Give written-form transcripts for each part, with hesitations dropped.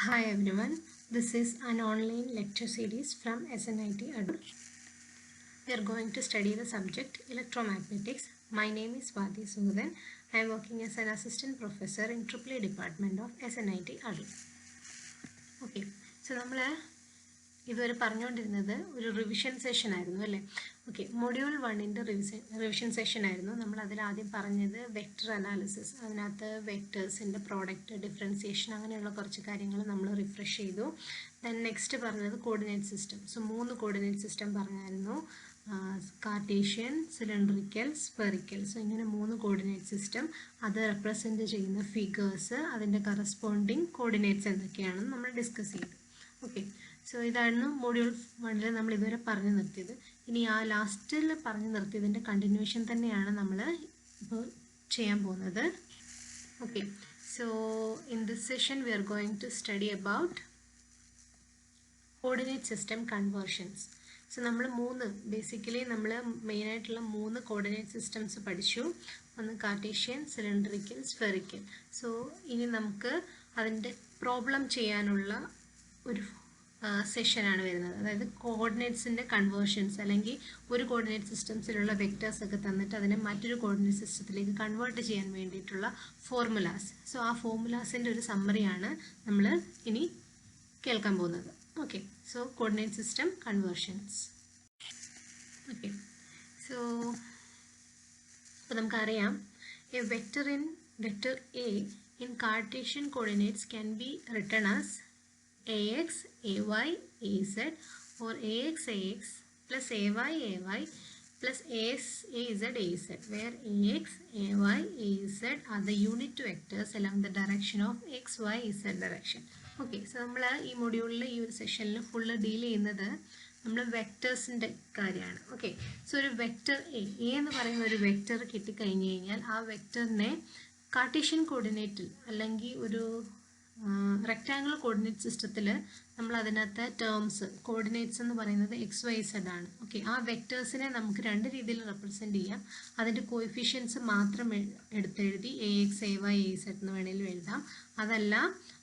Hi everyone, this is an online lecture series from SNIT Adur. We are going to study the subject electromagnetics. My name is Vati Sudan. I am working as an assistant professor in AAA department of SNIT Adur. Okay, so നമ്മൾ ഇതുവരെ പറഞ്ഞുകൊണ്ടിരുന്നത് ഒരു revision session ആയിരുന്നു അല്ലേ. Okay, module 1ൻ്റെ revision session ആയിരുന്നു. നമ്മൾ അതിലാദ്യം പറഞ്ഞത് vector analysis, അതിനകത്ത് വെക്റ്റേഴ്സിൻ്റെ പ്രോഡക്റ്റ്, ഡിഫറൻസിയേഷൻ, അങ്ങനെയുള്ള കുറച്ച് കാര്യങ്ങൾ നമ്മൾ റിഫ്രഷ് ചെയ്തു. ദെൻ നെക്സ്റ്റ് പറഞ്ഞത് coordinate system. So 3 coordinate system പറഞ്ഞായിരുന്നു: കാർട്ടീഷ്യൻ, സിലിണ്ടറിക്കൽ, സ്ഫെറിക്കൽ. സോ ഇങ്ങനെ 3 കോർഡിനേറ്റ് സിസ്റ്റം, അത് റെപ്രസെൻറ്റ് ചെയ്യുന്ന ഫിഗേഴ്സ്, അതിൻ്റെ കറസ്പോണ്ടിങ് കോർഡിനേറ്റ്സ് എന്തൊക്കെയാണെന്ന് നമ്മൾ ഡിസ്കസ് ചെയ്തു. ഓക്കെ, സോ ഇതായിരുന്നു മൊഡ്യൂൾ 1ൽ നമ്മൾ ഇതുവരെ പറഞ്ഞു നിർത്തിയത്. ഇനി ആ ലാസ്റ്റിൽ പറഞ്ഞു നിർത്തിയതിൻ്റെ കണ്ടിന്യൂഷൻ തന്നെയാണ് നമ്മൾ ഇപ്പോൾ ചെയ്യാൻ പോകുന്നത്. Okay, so in this session we are going to study about coordinate system conversions. So നമ്മൾ ബേസിക്കലി നമ്മൾ മെയിനായിട്ടുള്ള 3 കോർഡിനേറ്റ് സിസ്റ്റംസ് പഠിച്ചു. ഒന്ന് കാർട്ടീഷ്യൻ, സിലിണ്ടറിക്കൽ, സ്ഫെറിക്കൽ. സോ ഇനി നമുക്ക് അതിൻ്റെ പ്രോബ്ലം ചെയ്യാനുള്ള ഒരു സെഷനാണ് വരുന്നത്. അതായത് കോർഡിനേറ്റ്സിൻ്റെ കൺവേർഷൻസ്, അല്ലെങ്കിൽ ഒരു കോർഡിനേറ്റ് സിസ്റ്റംസിലുള്ള വെക്റ്റേഴ്സ് ഒക്കെ തന്നിട്ട് അതിനെ മറ്റൊരു കോർഡിനേറ്റ് സിസ്റ്റത്തിലേക്ക് കൺവേർട്ട് ചെയ്യാൻ വേണ്ടിയിട്ടുള്ള ഫോർമുലാസ്. സോ ആ ഫോർമുലാസിൻ്റെ ഒരു സമ്മറിയാണ് നമ്മൾ ഇനി കേൾക്കാൻ പോകുന്നത്. Okay, so coordinate system conversions. Okay, so ഇപ്പോൾ നമുക്കറിയാം A vector A in Cartesian coordinates can be written as ax, ay, az, or ax, ax plus ay, ay plus as, az, az, where ax, ay, az are the unit vectors along the direction of x, y, z direction. Okay, so നമ്മൾ ഈ മൊഡ്യൂളിൽ ഈ ഒരു സെഷനിൽ full deal ചെയ്യുന്നത് നമ്മൾ വെക്റ്റേഴ്സിൻ്റെ കാര്യമാണ്. Okay, so ഒരു വെക്റ്റർ എ എന്ന് പറയുന്ന ഒരു വെക്റ്റർ കിട്ടിക്കഴിഞ്ഞ് കഴിഞ്ഞാൽ ആ വെക്റ്ററിനെ കാർട്ടീഷ്യൻ കോർഡിനേറ്റിൽ അല്ലെങ്കിൽ ഒരു റെക്റ്റാങ്കുലർ കോർഡിനേറ്റ് സിസ്റ്റത്തിൽ നമ്മൾ അതിനകത്ത് ടേംസ്, കോർഡിനേറ്റ്സ് എന്ന് പറയുന്നത് എക്സ് വൈ സെഡ് ആണ്. ഓക്കെ, ആ വെക്റ്റേഴ്സിനെ നമുക്ക് 2 രീതിയിൽ റെപ്രസെൻറ്റ് ചെയ്യാം. അതിൻ്റെ കോഎഫിഷ്യൻസ് മാത്രം എടുത്തെഴുതി a x, a y, a z എന്ന് വേണമെങ്കിലും എഴുതാം. അതല്ല,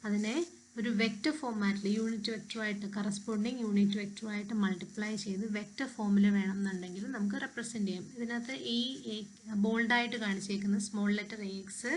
അതിനെ ഒരു വെക്റ്റർ ഫോമാറ്റിൽ യൂണിറ്റ് വെക്റ്ററുമായിട്ട്, കറസ്പോണ്ടിങ് യൂണിറ്റ് വെക്റ്ററുമായിട്ട് മൾട്ടിപ്ലൈ ചെയ്ത് വെക്റ്റർ ഫോമിൽ വേണമെന്നുണ്ടെങ്കിൽ നമുക്ക് റെപ്രസെൻറ്റ് ചെയ്യാം. ഇതിനകത്ത് ഈ ബോൾഡായിട്ട് കാണിച്ചേക്കുന്ന small letter a x,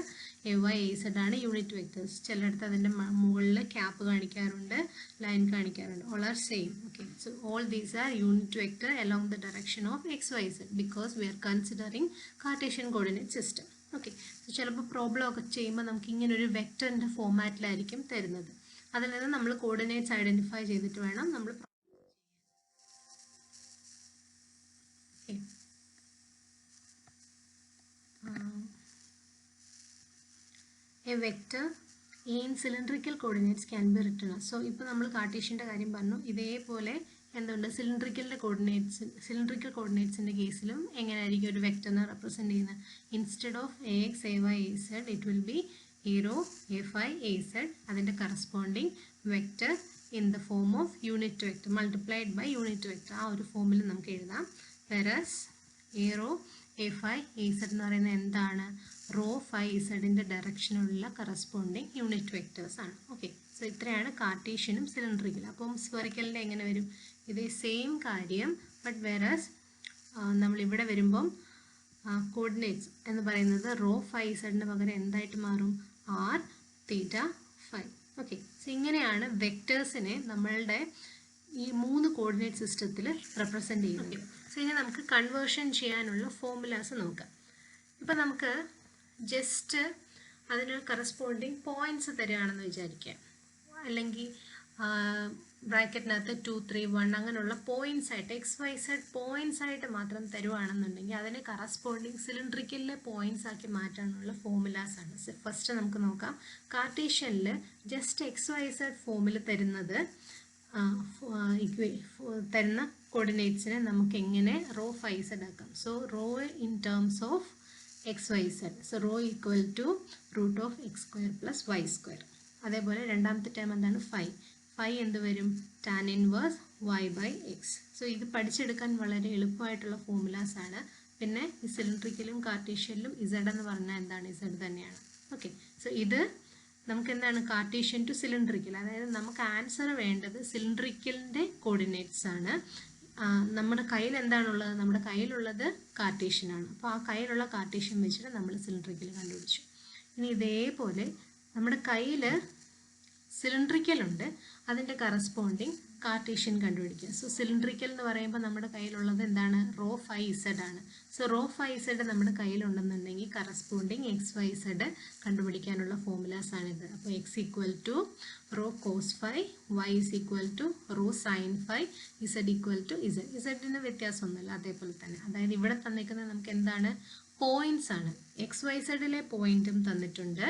a y, a z ആണ് യൂണിറ്റ് വെക്റ്റേഴ്സ്. ചിലയിടത്ത് അതിൻ്റെ മുകളിൽ ക്യാപ്പ് കാണിക്കാറുണ്ട്, ലൈൻ കാണിക്കാറുണ്ട്. All are same. Okay, so all these are unit vector along the direction of x y Z because we are considering Cartesian coordinate system. Okay, so ചിലപ്പോൾ problem ഒക്കെ ചെയ്യുമ്പോൾ നമുക്ക് ഇങ്ങനൊരു വെക്റ്ററിൻ്റെ ഫോമാറ്റിലായിരിക്കും തരുന്നത്. അതിൽ നിന്ന് നമ്മൾ കോർഡിനേറ്റ്സ് ഐഡൻറ്റിഫൈ ചെയ്തിട്ട് വേണം നമ്മൾ A vector in cylindrical coordinates can be written. So ഇപ്പോൾ നമ്മൾ കാർട്ടീഷ്യൻ്റെ കാര്യം പറഞ്ഞു, ഇതേപോലെ എന്തുണ്ട് സിലിണ്ടറിക്കൽ കോർഡിനേറ്റ്സിൻ്റെ കേസിലും എങ്ങനെയായിരിക്കും ഒരു വെക്റ്ററിനെ റെപ്രസെൻറ്റ് ചെയ്യുന്നത്? Instead of a x, a y, a z it will be a rho, a5, az, അതിൻ്റെ corresponding vector in the form of unit vector multiplied by unit vector. ആ ഒരു ഫോമിൽ നമുക്ക് എഴുതാം. Versus a rho, a5, az എന്ന് പറയുന്നത് എന്താണ്? Raw 5 സെഡിൻ്റെ ഡയറക്ഷനുള്ള corresponding unit vectors ആണ്. ഓക്കെ, സോ ഇത്രയാണ് കാർട്ടീഷ്യനും സിലിണ്ടറിക്കലും. അപ്പം സ്ഫെറിക്കലിൻ്റെ എങ്ങനെ വരും? ഇതേ സെയിം കാര്യം, ബട്ട് വെറസ് നമ്മളിവിടെ വരുമ്പം കോർഡിനേറ്റ്സ് എന്ന് പറയുന്നത് റോ 5 സെഡിന് പകരം എന്തായിട്ട് മാറും? ആർ തീറ്റ 5. ഓക്കെ, സോ ഇങ്ങനെയാണ് വെക്റ്റേഴ്സിനെ നമ്മളുടെ ഈ 3 കോർഡിനേറ്റ് സിസ്റ്റത്തിൽ റെപ്രസെൻറ്റ് ചെയ്യുന്നത്. സോ ഇനി നമുക്ക് കൺവേർഷൻ ചെയ്യാനുള്ള ഫോർമുലാസ് നോക്കാം. ഇപ്പം നമുക്ക് ജസ്റ്റ് അതിന് കറസ്പോണ്ടിങ് പോയിൻറ്റ്സ് തരികയാണെന്ന് വിചാരിക്കാം, അല്ലെങ്കിൽ ബ്രാക്കറ്റിനകത്ത് 2, 3, 1 അങ്ങനെയുള്ള പോയിൻറ്റ്സ് ആയിട്ട് എക്സ് വൈ സെഡ് പോയിൻറ്റ്സ് ആയിട്ട് മാത്രം തരുവാണെന്നുണ്ടെങ്കിൽ അതിനെ കറസ്പോണ്ടിങ് സിലിണ്ടറിക്കലിലെ പോയിൻറ്റ്സ് ആക്കി മാറ്റാനുള്ള ഫോർമുലാസ് ആണ്. ഫസ്റ്റ് നമുക്ക് നോക്കാം. കാർട്ടീഷ്യനിൽ ജസ്റ്റ് എക്സ് വൈ സെഡ് ഫോമിൽ തരുന്ന കോർഡിനേറ്റ്സിനെ നമുക്ക് എങ്ങനെ റോ 5 സെഡ് ആക്കാം? So rho in terms of x y z, so rho equal to root of x square plus y square. അതേപോലെ രണ്ടാമത്തെ ടേം എന്താണ്? 5 എന്ത് വരും? Tan inverse y by x. So ഇത് പഠിച്ചെടുക്കാൻ വളരെ എളുപ്പമായിട്ടുള്ള ഫോർമുലാസ് ആണ്. പിന്നെ ഈ സിലിണ്ടറിക്കലും കാർട്ടീഷ്യനിലും ഇസഡ് എന്ന് പറഞ്ഞാൽ എന്താണ്? ഇസഡ് തന്നെയാണ്. ഓക്കെ, സോ ഇത് നമുക്ക് എന്താണ് കാർട്ടീഷ്യൻ ടു സിലിണ്ടറിക്കൽ, അതായത് നമുക്ക് ആൻസർ വേണ്ടത് സിലിണ്ടറിക്കലിൻ്റെ കോർഡിനേറ്റ്സ് ആണ്. നമ്മുടെ കയ്യിൽ എന്താണുള്ളത്, നമ്മുടെ കയ്യിലുള്ളത് കാർട്ടീഷ്യനാണ്. അപ്പോൾ ആ കയ്യിലുള്ള കാർട്ടീഷ്യൻ വെച്ചിട്ട് നമ്മൾ സിലിണ്ടറിക്കൽ കണ്ടുപിടിച്ചു. ഇനി ഇതേപോലെ നമ്മുടെ കയ്യിൽ സിലിണ്ടറിക്കൽ ഉണ്ട്, അതിൻ്റെ കറസ്പോണ്ടിങ് കാർട്ടീഷ്യൻ കണ്ടുപിടിക്കുക. സോ സിലിണ്ടറിക്കൽ എന്ന് പറയുമ്പോൾ നമ്മുടെ കയ്യിലുള്ളത് എന്താണ്, റോ 5z ആണ്. സോ റോ 5z നമ്മുടെ കയ്യിലുണ്ടെന്നുണ്ടെങ്കിൽ കറസ്പോണ്ടിങ് XYZ കണ്ടുപിടിക്കാനുള്ള ഫോർമുലാസ് ആണിത്. അപ്പോൾ x equal to rho cos 5, y is equal to rho sine 5, z equal to z. ഇസഡിന് വ്യത്യാസമൊന്നുമില്ല, അതേപോലെ തന്നെ. അതായത് ഇവിടെ തന്നിരിക്കുന്നത് നമുക്ക് എന്താണ്, പോയിന്റ്സ് ആണ്. XYZലെ പോയിന്റും തന്നിട്ടുണ്ട്.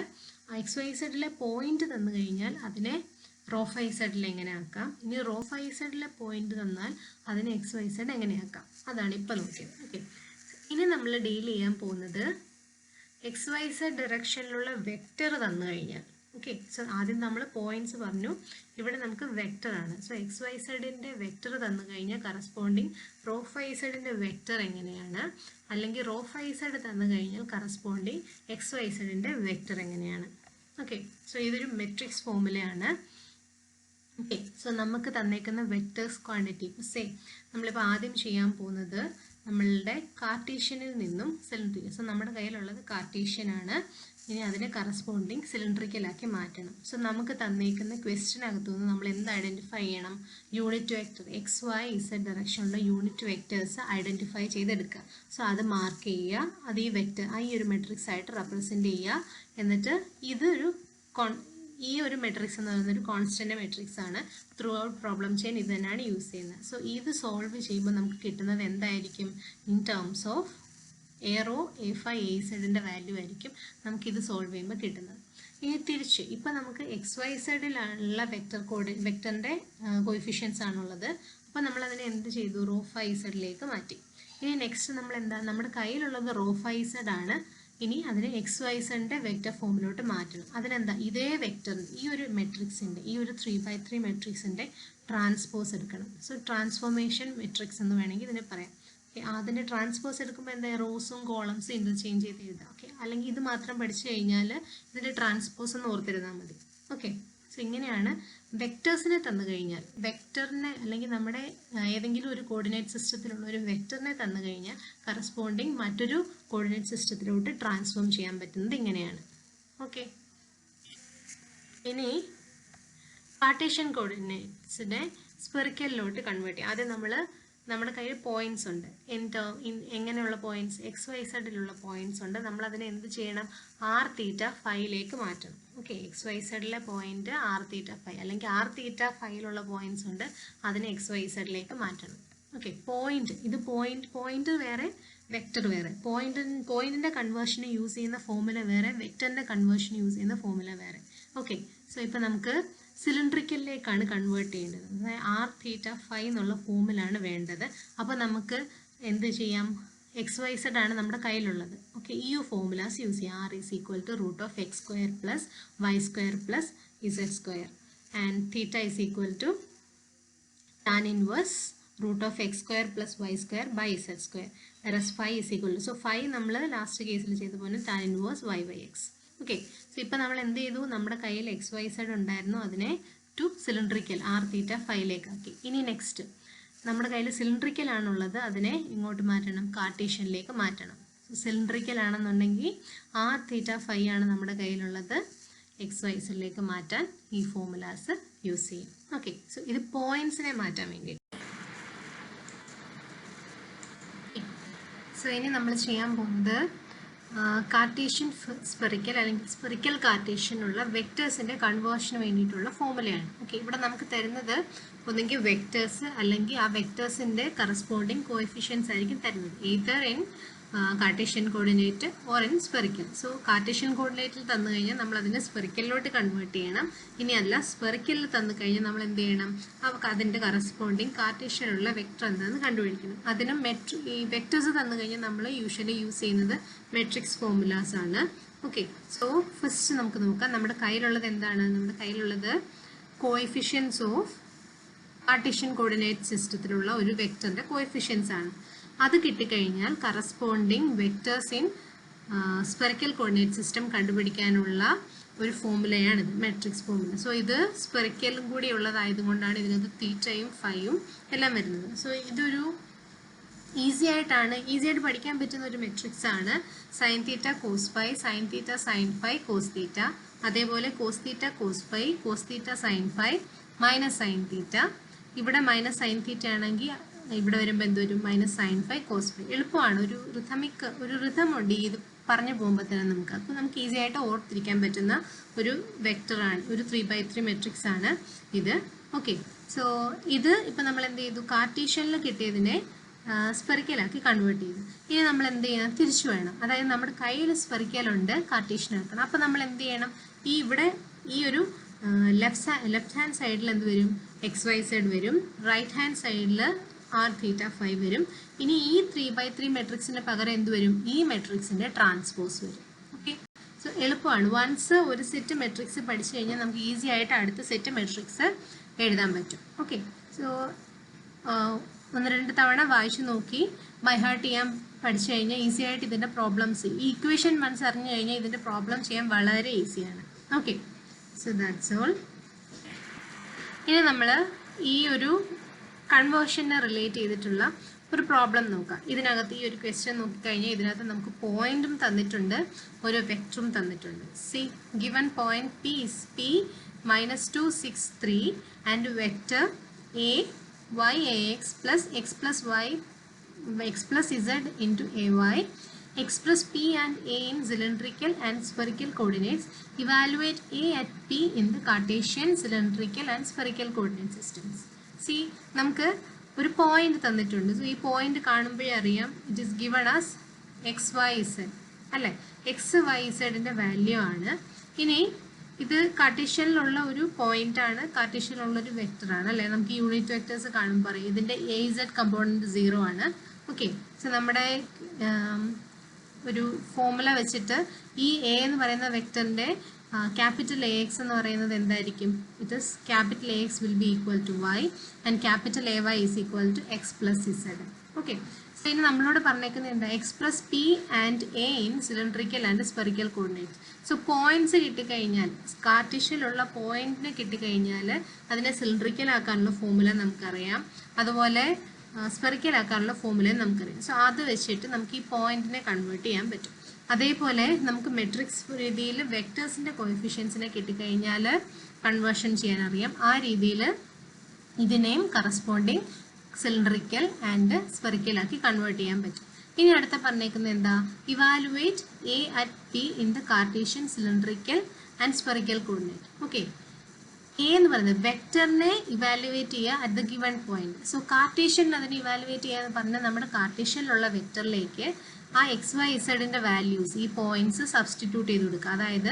XYZലെ പോയിന്റ് തന്നു കഴിഞ്ഞാൽ അതിനെ റോ 5z എങ്ങനെ ആക്കാം, ഇനി റോ 5zലെ പോയിന്റ് തന്നാൽ അതിനെ XYZ എങ്ങനെ ആക്കാം, അതാണ് ഇപ്പം നോക്കിയത്. ഓക്കെ, ഇനി നമ്മൾ ഡീൽ ചെയ്യാൻ പോകുന്നത് XYZ ഡയറക്ഷനിലുള്ള വെക്റ്റർ തന്നു കഴിഞ്ഞാൽ. ഓക്കെ, സോ ആദ്യം നമ്മൾ പോയിന്റ്സ് പറഞ്ഞു, ഇവിടെ നമുക്ക് വെക്റ്റർ ആണ്. സോ XYZൻ്റെ വെക്റ്റർ തന്നു കഴിഞ്ഞാൽ കറസ്പോണ്ടിങ് റോ 5zൻ്റെ വെക്റ്റർ എങ്ങനെയാണ്, അല്ലെങ്കിൽ റോ 5z തന്നു കഴിഞ്ഞാൽ കറസ്പോണ്ടിങ് XYZൻ്റെ വെക്റ്റർ എങ്ങനെയാണ്. ഓക്കെ, സോ ഇതൊരു മെട്രിക്സ് ഫോർമുലയാണ്. ഓക്കെ, സോ നമുക്ക് തന്നേക്കുന്ന വെക്റ്റേഴ്സ് ക്വാണ്ടിറ്റി സെയിം. നമ്മളിപ്പോൾ ആദ്യം ചെയ്യാൻ പോകുന്നത് നമ്മളുടെ കാർട്ടീഷ്യനിൽ നിന്നും സിലിണ്ടറിക്കൽ. സോ നമ്മുടെ കയ്യിലുള്ളത് കാർട്ടീഷ്യനാണ്, ഇനി അതിനെ കറസ്പോണ്ടിങ് സിലിണ്ടറിക്കലാക്കി മാറ്റണം. സോ നമുക്ക് തന്നേക്കുന്ന ക്വസ്റ്റ്യനകത്തു നിന്ന് നമ്മൾ എന്ത് ഐഡൻറ്റിഫൈ ചെയ്യണം, യൂണിറ്റ് വെക്റ്റർ XYZ ഡയറക്ഷനുള്ള യൂണിറ്റ് വെക്റ്റേഴ്സ് ഐഡൻറ്റിഫൈ ചെയ്തെടുക്കുക. സോ അത് മാർക്ക് ചെയ്യുക, അത് ഈ വെക്റ്റർ ഈ ഒരു മെട്രിക്സ് ആയിട്ട് റെപ്രസെൻറ്റ് ചെയ്യുക. എന്നിട്ട് ഇതൊരു ഈ ഒരു മെട്രിക്സ് എന്ന് പറയുന്നത് ഒരു കോൺസ്റ്റന്റ് മെട്രിക്സ് ആണ്. ത്രൂ ഔട്ട് പ്രോബ്ലം ചെയിൻ ഇത് തന്നെയാണ് യൂസ് ചെയ്യുന്നത്. സോ ഇത് സോൾവ് ചെയ്യുമ്പോൾ നമുക്ക് കിട്ടുന്നത് എന്തായിരിക്കും, in terms of a rho A5 AZൻ്റെ വാല്യൂ ആയിരിക്കും നമുക്കിത് സോൾവ് ചെയ്യുമ്പോൾ കിട്ടുന്നത്. ഇനി തിരിച്ച് ഇപ്പം നമുക്ക് XYZലുള്ള വെക്റ്ററിൻ്റെ കോയിഫിഷ്യൻസ് ആണുള്ളത്. അപ്പോൾ നമ്മളതിനെ എന്ത് ചെയ്തു, റോ 5zലേക്ക് മാറ്റി. ഇനി നെക്സ്റ്റ് നമ്മൾ എന്താ, നമ്മുടെ കയ്യിലുള്ളത് റോ 5z ആണ്, ഇനി അതിനെ XYZൻ്റെ വെക്റ്റർ ഫോമിലോട്ട് മാറ്റണം. അതിനെന്താ, ഇതേ വെക്റ്ററിന് ഈ ഒരു മെട്രിക്സിൻ്റെ ഈ ഒരു 3x3 മെട്രിക്സിൻ്റെ ട്രാൻസ്പോസ് എടുക്കണം. സോ ട്രാൻസ്ഫോർമേഷൻ മെട്രിക്സ് എന്ന് വേണമെങ്കിൽ ഇതിനെ പറയാം. അതിൻ്റെ ട്രാൻസ്പോസ് എടുക്കുമ്പോൾ എന്താ, റോസും കോളംസും ഇൻ്റർചേഞ്ച് ചെയ്ത് എഴുതാം. ഓക്കെ, അല്ലെങ്കിൽ ഇത് മാത്രം പഠിച്ചു കഴിഞ്ഞാൽ ഇതിൻ്റെ ട്രാൻസ്പോസ് ഒന്ന് ഓർത്തിരുന്നാൽ മതി. ഓക്കെ, സോ ഇങ്ങനെയാണ് വെക്റ്റേഴ്സിനെ തന്നു കഴിഞ്ഞാൽ, വെക്റ്ററിനെ അല്ലെങ്കിൽ നമ്മുടെ ഏതെങ്കിലും ഒരു കോർഡിനേറ്റ് സിസ്റ്റത്തിലുള്ള ഒരു വെക്റ്ററിനെ തന്നു കഴിഞ്ഞാൽ കറസ്പോണ്ടിങ് മറ്റൊരു കോർഡിനേറ്റ് സിസ്റ്റത്തിലോട്ട് ട്രാൻസ്ഫോം ചെയ്യാൻ പറ്റുന്നത് ഇങ്ങനെയാണ്. ഓക്കെ, ഇനി കാർട്ടീഷ്യൻ കോർഡിനേറ്റ്സിനെ സ്പെറിക്കലിലോട്ട് കൺവേർട്ട് ചെയ്യും. ആദ്യം നമ്മുടെ കയ്യിൽ പോയിന്റ്സ് ഉണ്ട്, എങ്ങനെയുള്ള പോയിന്റ്സ്, XYZലുള്ള പോയിന്റ്സ് ഉണ്ട്. നമ്മളതിനെ എന്ത് ചെയ്യണം, r θ φ മാറ്റണം. ഓക്കെ, XYZലെ പോയിന്റ് r θ φ അല്ലെങ്കിൽ r θ φ പോയിന്റ്സ് ഉണ്ട്, അതിനെ XYZലേക്ക് മാറ്റണം. ഓക്കെ, ഇത് പോയിന്റ് വേറെ, വെക്റ്റർ വേറെ. പോയിന്റിന്റെ കൺവേർഷന് യൂസ് ചെയ്യുന്ന ഫോർമുല വേറെ, വെക്റ്ററിന്റെ കൺവേർഷന് യൂസ് ചെയ്യുന്ന ഫോർമുല വേറെ. ഓക്കെ, സോ ഇപ്പം നമുക്ക് സിലിണ്ടറിക്കലിലേക്കാണ് കൺവേർട്ട് ചെയ്യേണ്ടത്. അതായത് r θ φ എന്നുള്ള ഫോമിലാണ് വേണ്ടത്. അപ്പോൾ നമുക്ക് എന്ത് ചെയ്യാം, XYZ ആണ് നമ്മുടെ കയ്യിലുള്ളത്. ഓക്കെ, ഈ ഫോർമുലാസ് യൂസ് ചെയ്യാം. r is equal to √(x² + y² + z² and θ is equal to tan inverse √(x² + y² / z². whereas phi is equal to, so phi നമ്മൾ ലാസ്റ്റ് കേസിൽ ചെയ്ത പോലെ tan inverse y/x. Okay, so ഇപ്പം നമ്മൾ എന്ത് ചെയ്തു, നമ്മുടെ കയ്യിൽ XYZ ഉണ്ടായിരുന്നു, അതിനെ ടു സിലിണ്ടറിക്കൽ r θ φ ആക്കി. ഇനി നെക്സ്റ്റ് നമ്മുടെ കയ്യിൽ സിലിണ്ടറിക്കൽ ആണുള്ളത്, അതിനെ ഇങ്ങോട്ട് മാറ്റണം, കാർട്ടീഷ്യനിലേക്ക് മാറ്റണം. സിലിണ്ടറിക്കൽ ആണെന്നുണ്ടെങ്കിൽ r θ φ ആണ് നമ്മുടെ കയ്യിലുള്ളത്, XYZലേക്ക് മാറ്റാൻ ഈ ഫോർമുലാസ് യൂസ് ചെയ്യും. ഓക്കെ, സോ ഇത് പോയിന്റ്സിനെ മാറ്റാൻ വേണ്ടി. സോ ഇനി നമ്മൾ ചെയ്യാൻ പോകുന്നത് കാർട്ടീഷ്യൻ സ്പെറിക്കൽ അല്ലെങ്കിൽ സ്പെറിക്കൽ കാർട്ടീഷ്യനുള്ള വെക്റ്റേഴ്സിൻ്റെ കൺവേർഷന് വേണ്ടിയിട്ടുള്ള ഫോർമുലയാണ്. ഓക്കെ, ഇവിടെ നമുക്ക് തരുന്നത് ഒന്നെങ്കിൽ വെക്റ്റേഴ്സ് അല്ലെങ്കിൽ ആ വെക്റ്റേഴ്സിൻ്റെ കറസ്പോണ്ടിങ് കോഎഫിഷ്യൻസ് ആയിരിക്കും തരുന്നത്, either in Cartesian coordinate or in spherical. So Cartesian കോർഡിനേറ്റിൽ തന്നു കഴിഞ്ഞാൽ നമ്മൾ അതിനെ സ്പെറിക്കലിലോട്ട് കൺവേർട്ട് ചെയ്യണം. ഇനി അല്ല, സ്പെറിക്കലിൽ തന്നു കഴിഞ്ഞാൽ നമ്മൾ എന്ത് ചെയ്യണം, അതിൻ്റെ കറസ്പോണ്ടിങ് കാർട്ടീഷ്യനുള്ള വെക്റ്റർ എന്താണെന്ന് കണ്ടുപിടിക്കണം. അതിനും ഈ വെക്റ്റേഴ്സ് തന്നു കഴിഞ്ഞാൽ നമ്മൾ യൂഷ്വലി യൂസ് ചെയ്യുന്നത് മെട്രിക്സ് ഫോർമുലാസ് ആണ്. ഓക്കെ, സോ ഫസ്റ്റ് നമുക്ക് നോക്കാം നമ്മുടെ കയ്യിലുള്ളത് എന്താണ്. നമ്മുടെ കയ്യിലുള്ളത് കോഎഫിഷ്യൻസ് ഓഫ് കാർട്ടീഷ്യൻ കോർഡിനേറ്റ് സിസ്റ്റത്തിലുള്ള ഒരു വെക്റ്ററിൻ്റെ കോഎഫിഷ്യൻസ് ആണ്. അത് കിട്ടിക്കഴിഞ്ഞാൽ corresponding vectors in spherical coordinate system കണ്ടുപിടിക്കാനുള്ള ഒരു ഫോമുലയാണിത്, മെട്രിക്സ് ഫോമുല. സോ ഇത് സ്പെറിക്കലും കൂടി ഉള്ളതായതുകൊണ്ടാണ് ഇതിനകത്ത് തീറ്റയും ഫൈയും എല്ലാം വരുന്നത്. സോ ഇതൊരു ഈസി ആയിട്ട് പഠിക്കാൻ പറ്റുന്ന ഒരു മെട്രിക്സ് ആണ്. Sine theta cos phi, sine theta sine phi, cos theta. അതേപോലെ cos theta cos phi, cos theta sine phi, minus sine theta. ഇവിടെ മൈനസ് സൈൻ തീറ്റ ആണെങ്കിൽ ഇവിടെ വരുമ്പോൾ എന്ത് വരും? Minus sine phi cos phi. എളുപ്പമാണ്, ഒരു റിഥമുണ്ട് ഇത് പറഞ്ഞു പോകുമ്പോൾ തന്നെ നമുക്ക്. അപ്പോൾ നമുക്ക് ഈസി ആയിട്ട് ഓർത്തിരിക്കാൻ പറ്റുന്ന ഒരു വെക്ടറാണ്, ഒരു 3x3 മെട്രിക്സ് ആണ് ഇത്. ഓക്കെ, സോ ഇത് ഇപ്പം നമ്മൾ എന്ത് ചെയ്തു? കാർട്ടീഷ്യനിൽ കിട്ടിയതിനെ സ്പെറിക്കലാക്കി കൺവേർട്ട് ചെയ്തു. ഇനി നമ്മൾ എന്ത് ചെയ്യണം? തിരിച്ചു വേണം. അതായത് നമ്മുടെ കയ്യിൽ സ്പെറിക്കലുണ്ട്, കാർട്ടീഷ്യൻ ആക്കണം. അപ്പം നമ്മൾ എന്ത് ചെയ്യണം? ഈ ഒരു ലെഫ്റ്റ് ഹാൻഡ് സൈഡിൽ എന്ത് വരും? XYZ വരും. റൈറ്റ് ഹാൻഡ് സൈഡിൽ r θ φ വരും. ഇനി ഈ 3x3 മെട്രിക്സിന് പകരം എന്ത് വരും? ഈ മെട്രിക്സിന്റെ ട്രാൻസ്പോസ് വരും. ഓക്കെ, സോ എളുപ്പമാണ്. വൺസ് ഒരു സെറ്റ് മെട്രിക്സ് പഠിച്ചു കഴിഞ്ഞാൽ നമുക്ക് ഈസി ആയിട്ട് അടുത്ത സെറ്റ് മെട്രിക്സ് എഴുതാൻ പറ്റും. ഓക്കെ, സോ 1-2 തവണ വായിച്ചു നോക്കി ബൈ ഹാർട്ട് ചെയ്യാൻ പഠിച്ചു കഴിഞ്ഞാൽ ഈസി ആയിട്ട് ഇതിന്റെ പ്രോബ്ലംസ്, ഈ ഇക്വേഷൻ മനസ്സറിഞ്ഞു കഴിഞ്ഞാൽ ഇതിന്റെ പ്രോബ്ലം ചെയ്യാൻ വളരെ ഈസിയാണ്. Okay, so that's all. ഇനി നമ്മൾ ഈ ഒരു കൺവേർഷനെ റിലേറ്റ് ചെയ്തിട്ടുള്ള ഒരു പ്രോബ്ലം നോക്കാം. ഇതിനകത്ത് ഈ ഒരു ക്വസ്റ്റ്യൻ നോക്കിക്കഴിഞ്ഞാൽ ഇതിനകത്ത് നമുക്ക് പോയിന്റും തന്നിട്ടുണ്ട്, ഒരു വെക്ടറും തന്നിട്ടുണ്ട്. C given point P is P -2 6 3 and vector A y ax plus x plus y x plus z into ay. Express P and A in cylindrical and spherical coordinates. Evaluate A at P in the Cartesian, cylindrical and spherical coordinate systems. See, നമുക്ക് ഒരു point തന്നിട്ടുണ്ട്. So ഈ point കാണുമ്പോഴേ അറിയാം it is given as XYZ അല്ലേ? XYZന്റെ value ആണ്. ഇനി ഇത് കാർട്ടീഷ്യനിലുള്ള ഒരു പോയിന്റ് ആണ്, കാർട്ടീഷ്യനിലുള്ള ഒരു വെക്ടർ ആണ് അല്ലേ? നമുക്ക് യൂണിറ്റ് വെക്ടേഴ്സ് കാണുമ്പോൾ പറയും ഇതിന്റെ AZ കമ്പോണന്റ് 0 ആണ്. ഓക്കെ, സോ നമ്മുടെ ഒരു ഫോർമുല വെച്ചിട്ട് ഈ A എന്ന് പറയുന്ന വെക്ടറിന്റെ ക്യാപിറ്റൽ AX എന്ന് പറയുന്നത് എന്തായിരിക്കും? It is capital AX will be equal to y and capital AY is equal to x plus z. Okay, so ഇനി നമ്മളോട് പറഞ്ഞേക്കുന്നത് എന്താ? Express P and A in cylindrical and spherical coordinates. So points കിട്ടിക്കഴിഞ്ഞാൽ, കാർട്ടീഷ്യനിലുള്ള പോയിന്റിനെ കിട്ടിക്കഴിഞ്ഞാൽ അതിനെ cylindrical ആക്കാനുള്ള ഫോർമുല നമുക്കറിയാം, അതുപോലെ സ്പെറിക്കൽ ആക്കാനുള്ള ഫോർമുലയും നമുക്കറിയാം. സോ അത് വെച്ചിട്ട് നമുക്ക് ഈ പോയിന്റിനെ കൺവേർട്ട് ചെയ്യാൻ പറ്റും. അതേപോലെ നമുക്ക് മെട്രിക്സ് രീതിയിൽ വെക്ടേഴ്സിന്റെ കോഎഫിഷ്യൻസിനെ കിട്ടിക്കഴിഞ്ഞാൽ കൺവേർഷൻ ചെയ്യാൻ അറിയാം. ആ രീതിയിൽ ഇതിനെയും കറസ്പോണ്ടിങ് സിലിണ്ടറിക്കൽ ആൻഡ് സ്പെറിക്കൽ ആക്കി കൺവേർട്ട് ചെയ്യാൻ പറ്റും. ഇനി അടുത്ത പറഞ്ഞേക്കുന്നത് എന്താ? Evaluate A at P in the Cartesian, cylindrical and spherical coordinate. Okay, A എന്ന് പറയുന്നത് വെക്ടറിനെ ഇവാലുവേറ്റ് ചെയ്യുക at the given point. So Cartesian അതിനെ ഇവാലുവേറ്റ് ചെയ്യാന്ന് പറഞ്ഞാൽ നമ്മുടെ കാർട്ടീഷ്യനിലുള്ള വെക്ടറിലേക്ക് ആ XYZന്റെ വാല്യൂസ്, ഈ പോയിന്റ്സ് സബ്സ്റ്റിറ്റ്യൂട്ട് ചെയ്ത് കൊടുക്കുക. അതായത്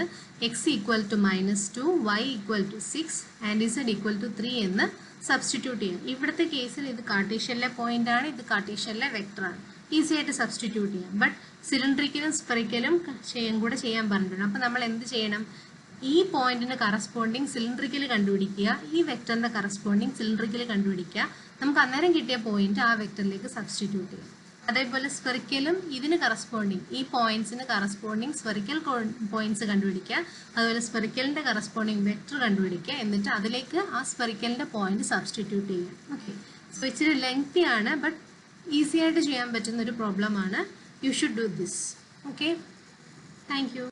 x equal to -2, y equal to 6 and z equal to 3 എന്ന് സബ്സ്റ്റിറ്റ്യൂട്ട് ചെയ്യാം. ഇവിടുത്തെ കേസിൽ ഇത് കാർട്ടീഷ്യനിലെ പോയിന്റ് ആണ്, ഇത് കാർട്ടീഷ്യനിലെ വെക്ടറാണ്. ഈസി ആയിട്ട് സബ്സ്റ്റിറ്റ്യൂട്ട് ചെയ്യാം. ബട്ട് സിലിണ്ടറിക്കലും സ്പെറിക്കലും കൂടെ ചെയ്യാൻ പറഞ്ഞിട്ടുണ്ട്. അപ്പോൾ നമ്മൾ എന്ത് ചെയ്യണം? ഈ പോയിന്റിന് കറസ്പോണ്ടിങ് സിലിണ്ടറിക്കൽ കണ്ടുപിടിക്കുക, ഈ വെക്ടറിന്റെ കറസ്പോണ്ടിങ് സിലിണ്ടറിക്കൽ കണ്ടുപിടിക്കുക. നമുക്ക് അന്നേരം കിട്ടിയ പോയിന്റ് ആ വെക്ടറിലേക്ക് സബ്സ്റ്റിറ്റ്യൂട്ട് ചെയ്യാം. അതേപോലെ സ്പെറിക്കലും ഇതിന് കറസ്പോണ്ടിങ്, ഈ പോയിന്റ്സിന് കറസ്പോണ്ടിങ് സ്പെറിക്കൽ പോയിന്റ്സ് കണ്ടുപിടിക്കുക, അതുപോലെ സ്പെറിക്കലിന്റെ കറസ്പോണ്ടിങ് വെക്ടർ കണ്ടുപിടിക്കുക, എന്നിട്ട് അതിലേക്ക് ആ സ്പെറിക്കലിന്റെ പോയിന്റ് സബ്സ്റ്റിറ്റ്യൂട്ട് ചെയ്യുക. ഓക്കെ, സോ ഇച്ചിരി ലെങ്തി ആണ്, ബട്ട് ഈസി ആയിട്ട് ചെയ്യാൻ പറ്റുന്ന ഒരു പ്രോബ്ലം ആണ്. You should do this. Okay, thank you.